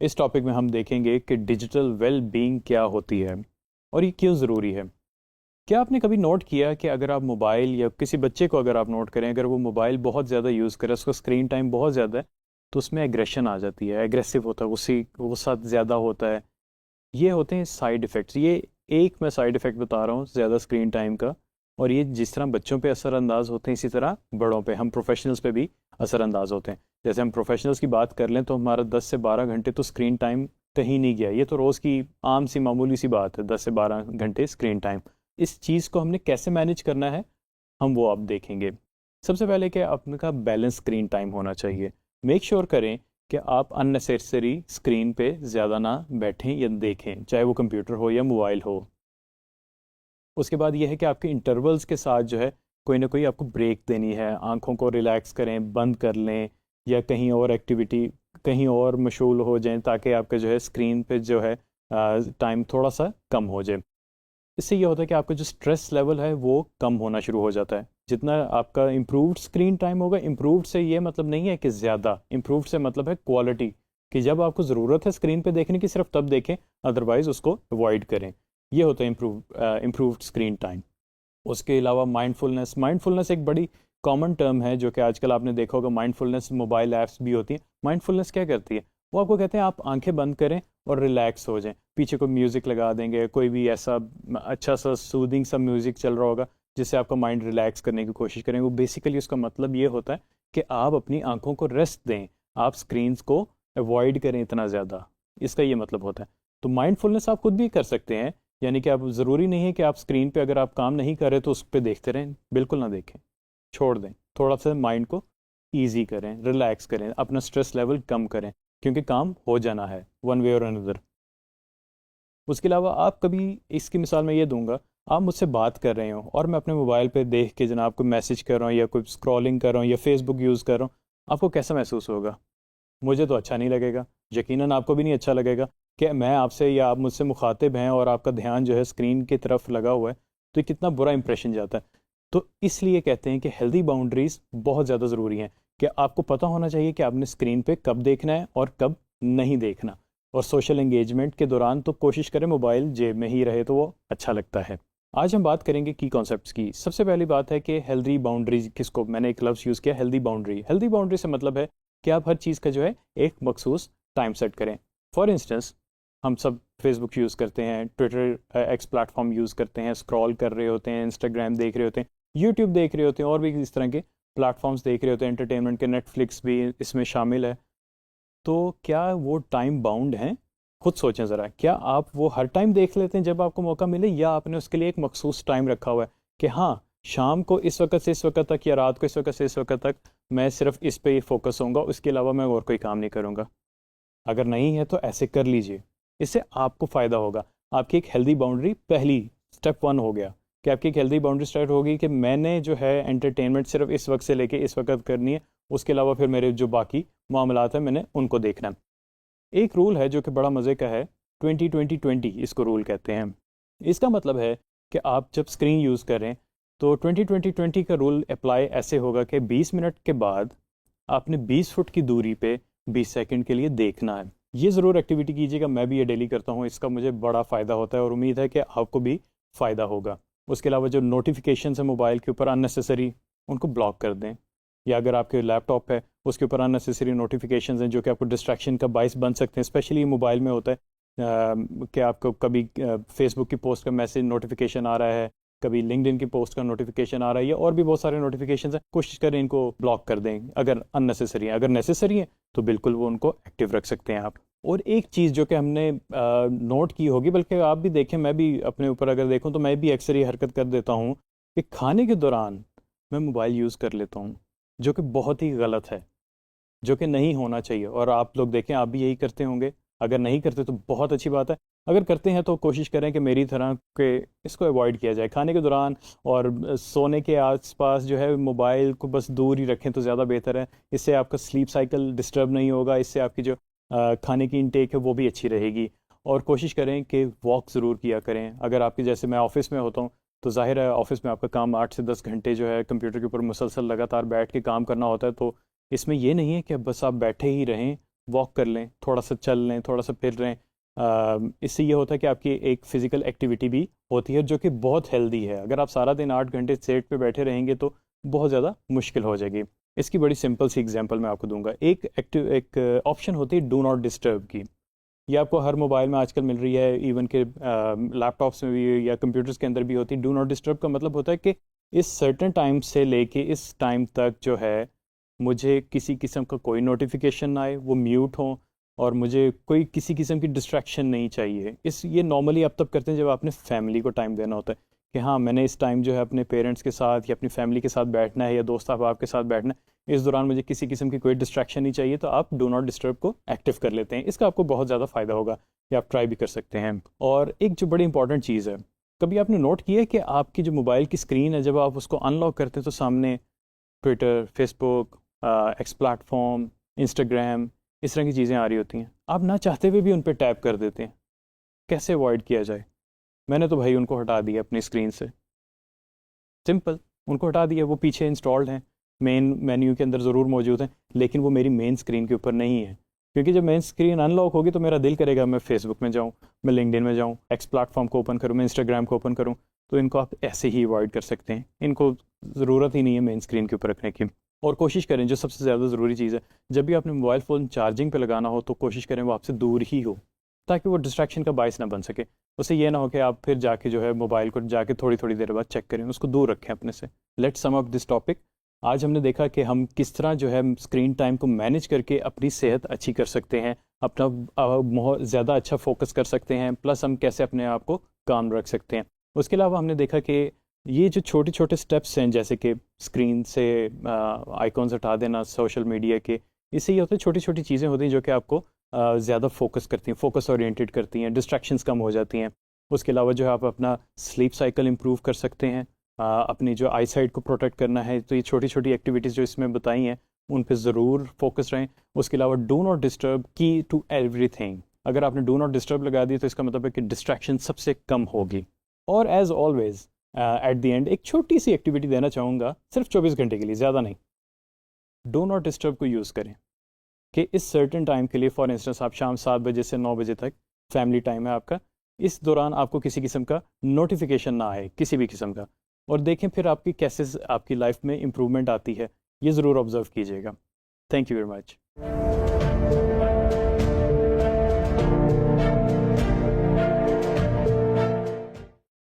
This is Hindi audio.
इस टॉपिक में हम देखेंगे कि डिजिटल वेल बीइंग क्या होती है और ये क्यों ज़रूरी है। क्या आपने कभी नोट किया कि अगर आप मोबाइल या किसी बच्चे को अगर आप नोट करें, अगर वो मोबाइल बहुत ज़्यादा यूज़ करे, उसका स्क्रीन टाइम बहुत ज़्यादा है, तो उसमें एग्रेशन आ जाती है, एग्रेसिव होता है, उसी गुस्सा ज़्यादा होता है। ये होते हैं साइड इफ़ेक्ट्स। ये एक मैं साइड इफ़ेक्ट बता रहा हूँ ज़्यादा स्क्रीन टाइम का। और ये जिस तरह बच्चों पे असरअंदाज होते हैं, इसी तरह बड़ों पे, हम प्रोफेशनल्स पे भी असरअंदाज होते हैं। जैसे हम प्रोफेशनल्स की बात कर लें तो हमारा 10 से 12 घंटे तो स्क्रीन टाइम कहीं नहीं गया। ये तो रोज़ की आम सी मामूली सी बात है, 10 से 12 घंटे स्क्रीन टाइम। इस चीज़ को हमने कैसे मैनेज करना है, हम वो अब देखेंगे। सबसे पहले कि आपका बैलेंस स्क्रीन टाइम होना चाहिए। मेक श्योर करें कि आप अननेसेसरी स्क्रीन पे ज़्यादा ना बैठें या देखें, चाहे वो कंप्यूटर हो या मोबाइल हो। उसके बाद यह है कि आपके इंटरवल्स के साथ जो है कोई ना कोई आपको ब्रेक देनी है। आंखों को रिलैक्स करें, बंद कर लें, या कहीं और एक्टिविटी, कहीं और मशगूल हो जाएं, ताकि आपका जो है स्क्रीन पे जो है टाइम थोड़ा सा कम हो जाए। इससे ये होता है कि आपका जो स्ट्रेस लेवल है वो कम होना शुरू हो जाता है। जितना आपका इम्प्रूव्ड स्क्रीन टाइम होगा, इम्प्रूव्ड से ये मतलब नहीं है कि ज़्यादा, इम्प्रूव्ड से मतलब है क्वालिटी, कि जब आपको ज़रूरत है स्क्रीन पे देखने की सिर्फ तब देखें, अदरवाइज उसको अवॉइड करें। ये होता है इम्प्रूव्ड स्क्रीन टाइम। उसके अलावा माइंडफुलनेस, माइंडफुलनेस एक बड़ी कॉमन टर्म है जो कि आजकल आपने देखा होगा। माइंडफुलनेस मोबाइल ऐप्स भी होती हैं। माइंडफुलनेस क्या करती है, वो आपको कहते हैं आप आंखें बंद करें और रिलैक्स हो जाएं, पीछे को म्यूज़िक लगा देंगे, कोई भी ऐसा अच्छा सा सूदिंग सा म्यूज़िक चल रहा होगा जिससे आपका माइंड रिलैक्स करने की कोशिश करें। वो बेसिकली उसका मतलब ये होता है कि आप अपनी आंखों को रेस्ट दें, आप स्क्रीन्स को अवॉइड करें इतना ज़्यादा। इसका ये मतलब होता है। तो माइंडफुलनेस आप खुद भी कर सकते हैं। यानी कि आप, ज़रूरी नहीं है कि आप स्क्रीन पे अगर आप काम नहीं कर रहे तो उस पर देखते रहें, बिल्कुल ना देखें, छोड़ दें। थोड़ा सा माइंड को ईजी करें, रिलैक्स करें, अपना स्ट्रेस लेवल कम करें, क्योंकि काम हो जाना है वन वे और अनदर। उसके अलावा आप कभी, इसकी मिसाल मैं ये दूंगा, आप मुझसे बात कर रहे हो और मैं अपने मोबाइल पे देख के जनाब कोई मैसेज कर रहा हूँ या कोई स्क्रॉलिंग कर रहा हूँ या फेसबुक यूज़ कर रहा हूँ, आपको कैसा महसूस होगा? मुझे तो अच्छा नहीं लगेगा, यकीनन आपको भी नहीं अच्छा लगेगा कि मैं आपसे या आप मुझसे मुखातिब हैं और आपका ध्यान जो है स्क्रीन की तरफ लगा हुआ है। तो ये कितना बुरा इंप्रेशन जाता है। तो इसलिए कहते हैं कि हेल्दी बाउंड्रीज बहुत ज़्यादा ज़रूरी हैं, कि आपको पता होना चाहिए कि आपने स्क्रीन पे कब देखना है और कब नहीं देखना। और सोशल एंगेजमेंट के दौरान तो कोशिश करें मोबाइल जेब में ही रहे, तो वो अच्छा लगता है। आज हम बात करेंगे की कॉन्सेप्ट्स की। सबसे पहली बात है कि हेल्दी बाउंड्रीज किसको, मैंने एक लफ्ज़ यूज़ किया, हेल्दी बाउंड्री। हेल्दी बाउंड्री से मतलब है कि आप हर चीज़ का जो है एक मखसूस टाइम सेट करें। फॉर इंस्टेंस, हम सब फेसबुक यूज़ करते हैं, ट्विटर एक्स प्लेटफॉर्म यूज़ करते हैं, स्क्रॉल कर रहे होते हैं, इंस्टाग्राम देख रहे होते हैं, यूट्यूब देख रहे होते हैं, और भी इस तरह के प्लेटफॉर्म्स देख रहे होते हैं, एंटरटेनमेंट के, नेटफ्लिक्स भी इसमें शामिल है। तो क्या वो टाइम बाउंड हैं? खुद सोचें ज़रा, क्या आप वो हर टाइम देख लेते हैं जब आपको मौका मिले, या आपने उसके लिए एक मखसूस टाइम रखा हुआ है कि हाँ, शाम को इस वक्त से इस वक्त तक या रात को इस वक्त से इस वक्त तक मैं सिर्फ इस पे ही फोकस होऊंगा, उसके अलावा मैं और कोई काम नहीं करूंगा? अगर नहीं है तो ऐसे कर लीजिए, इससे आपको फ़ायदा होगा। आपकी एक हेल्दी बाउंड्री, पहली स्टेप वन हो गया कि आपकी एक हेल्दी बाउंड्री स्टार्ट होगी कि मैंने जो है एंटरटेनमेंट सिर्फ इस वक्त से लेके इस वक्त करनी है, उसके अलावा फिर मेरे जो बाकी मामलात हैं मैंने उनको देखना है। एक रूल है जो कि बड़ा मज़े का है, 20-20-20 इसको रूल कहते हैं। इसका मतलब है कि आप जब स्क्रीन यूज़ करें तो 20-20-20 का रूल अप्लाई ऐसे होगा कि 20 मिनट के बाद आपने 20 फुट की दूरी पे 20 सेकंड के लिए देखना है। ये ज़रूर एक्टिविटी कीजिएगा, मैं भी ये डेली करता हूँ, इसका मुझे बड़ा फ़ायदा होता है और उम्मीद है कि आपको भी फ़ायदा होगा। उसके अलावा जो नोटिफिकेशन है मोबाइल के ऊपर अननेसेसरी, उनको ब्लॉक कर दें। या अगर आपके लैपटॉप है उसके ऊपर अननेसेसरी नोटिफिकेशंस हैं जो कि आपको डिस्ट्रैक्शन का बाइस बन सकते हैं, स्पेशली मोबाइल में होता है कि आपको कभी फेसबुक की पोस्ट का मैसेज नोटिफिकेशन आ रहा है, कभी लिंक्डइन की पोस्ट का नोटिफिकेशन आ रहा है, या और भी बहुत सारे नोटिफिकेशन हैं। कोशिश करें इनको ब्लॉक कर दें अगर अननेसेसरी है। अगर नेसेसरी है तो बिल्कुल वो उनको एक्टिव रख सकते हैं आप। और एक चीज़ जो कि हमने नोट की होगी, बल्कि आप भी देखें, मैं भी अपने ऊपर अगर देखूं तो मैं भी अक्सर ये हरकत कर देता हूँ कि खाने के दौरान मैं मोबाइल यूज़ कर लेता हूँ, जो कि बहुत ही गलत है, जो कि नहीं होना चाहिए। और आप लोग देखें, आप भी यही करते होंगे। अगर नहीं करते तो बहुत अच्छी बात है, अगर करते हैं तो कोशिश करें कि मेरी तरह के इसको अवॉइड किया जाए खाने के दौरान। और सोने के आसपास जो है मोबाइल को बस दूर ही रखें तो ज़्यादा बेहतर है। इससे आपका स्लीप साइकिल डिस्टर्ब नहीं होगा, इससे आपकी जो खाने की इनटेक है वो भी अच्छी रहेगी। और कोशिश करें कि वॉक ज़रूर किया करें। अगर आपकी, जैसे मैं ऑफिस में होता हूँ, तो जाहिर है ऑफिस में आपका काम 8 से 10 घंटे जो है कंप्यूटर के ऊपर मुसलसल लगातार बैठ के काम करना होता है। तो इसमें ये नहीं है कि बस आप बैठे ही रहें वॉक कर लें, थोड़ा सा चल लें, थोड़ा सा फिर लें। इससे ये होता है कि आपकी एक फ़िज़िकल एक्टिविटी भी होती है जो कि बहुत हेल्दी है। अगर आप सारा दिन 8 घंटे सेट पे बैठे रहेंगे तो बहुत ज़्यादा मुश्किल हो जाएगी। इसकी बड़ी सिंपल सी एग्जांपल मैं आपको दूंगा। एक ऑप्शन होती है डू नॉट डिस्टर्ब की। ये आपको हर मोबाइल में आजकल मिल रही है, इवन के लैपटॉप्स में भी या कंप्यूटर्स के अंदर भी होती है। डू नॉट डिस्टर्ब का मतलब होता है कि इस सर्टेन टाइम से लेके इस टाइम तक जो है मुझे किसी किस्म का कोई नोटिफिकेशन ना आए, वो म्यूट हो, और मुझे कोई किसी किस्म की डिस्ट्रैक्शन नहीं चाहिए। ये नॉर्मली आप तब करते हैं जब आपने फैमिली को टाइम देना होता है कि हाँ मैंने इस टाइम जो है अपने पेरेंट्स के साथ या अपनी फैमिली के साथ बैठना है या दोस्त अहबाब के साथ बैठना है, इस दौरान मुझे किसी किस्म की कोई डिस्ट्रैक्शन नहीं चाहिए, तो आप डो नॉट डिस्टर्ब को एक्टिव कर लेते हैं। इसका आपको बहुत ज़्यादा फ़ायदा होगा, या आप ट्राई भी कर सकते हैं। और एक जो बड़ी इंपॉर्टेंट चीज़ है, कभी आपने नोट किया है कि आपकी जो मोबाइल की स्क्रीन है जब आप उसको अनलॉक करते हैं तो सामने Twitter, Facebook, x platform, Instagram, इस तरह की चीज़ें आ रही होती हैं। आप ना चाहते हुए भी उन पर टैप कर देते हैं। कैसे अवॉइड किया जाए? मैंने तो भाई उनको हटा दिया अपनी स्क्रीन से। सिंपल, उनको हटा दिया। वो पीछे इंस्टॉल्ड हैं, मेन मेन्यू के अंदर ज़रूर मौजूद हैं, लेकिन वो मेरी मेन स्क्रीन के ऊपर नहीं है। क्योंकि जब मेन स्क्रीन अनलॉक होगी तो मेरा दिल करेगा मैं फेसबुक में जाऊँ, मैं लिंक्डइन में जाऊँ, एक्स प्लेटफॉर्म को ओपन करूँ, मैं इंस्टाग्राम को ओपन करूँ। तो इनको आप ऐसे ही अवॉइड कर सकते हैं। इनको ज़रूरत ही नहीं है मेन स्क्रीन के ऊपर रखने की। और कोशिश करें, जो सबसे ज़्यादा ज़रूरी चीज़ है, जब भी आपने मोबाइल फ़ोन चार्जिंग पे लगाना हो तो कोशिश करें वो आपसे दूर ही हो, ताकि वो डिस्ट्रैक्शन का बायस ना बन सके। उससे ये ना हो कि आप फिर जाके जो है मोबाइल को जाके थोड़ी थोड़ी देर बाद चेक करें, उसको दूर रखें अपने से। Let's sum up this topic. आज हमने देखा कि हम किस तरह जो है स्क्रीन टाइम को मैनेज करके अपनी सेहत अच्छी कर सकते हैं, अपना बहुत ज़्यादा अच्छा फोकस कर सकते हैं, प्लस हम कैसे अपने आप को काम रख सकते हैं। उसके अलावा हमने देखा कि ये जो छोटे छोटे स्टेप्स हैं, जैसे कि स्क्रीन से आइकॉन्स हटा देना सोशल मीडिया के, इससे ये होता है छोटी छोटी चीज़ें होती हैं जो कि आपको ज़्यादा फोकस करती हैं, फोकस ओरिएंटेड करती हैं, डिस्ट्रैक्शंस कम हो जाती हैं। उसके अलावा जो है आप अपना स्लीप साइकिल इंप्रूव कर सकते हैं। अपनी जो आई साइट को प्रोटेक्ट करना है तो ये छोटी छोटी एक्टिविटीज़ जो इसमें बताई हैं उन पे ज़रूर फोकस रहें। उसके अलावा डू नॉट डिस्टर्ब की टू एवरीथिंग। अगर आपने डू नॉट डिस्टर्ब लगा दी तो इसका मतलब है कि डिस्ट्रैक्शन सबसे कम होगी। और as always at the end एक छोटी सी एक्टिविटी देना चाहूँगा, सिर्फ 24 घंटे के लिए, ज़्यादा नहीं। डू नॉट डिस्टर्ब को यूज़ करें कि इस सर्टेन टाइम के लिए, फॉर इंस्टेंस आप शाम 7 बजे से 9 बजे तक फैमिली टाइम है आपका, इस दौरान आपको किसी किस्म का नोटिफिकेशन ना आए, किसी भी किस्म का। और देखें फिर आपकी कैसे आपकी लाइफ में इम्प्रूवमेंट आती है, ये ज़रूर ऑब्ज़र्व कीजिएगा। Thank you very much.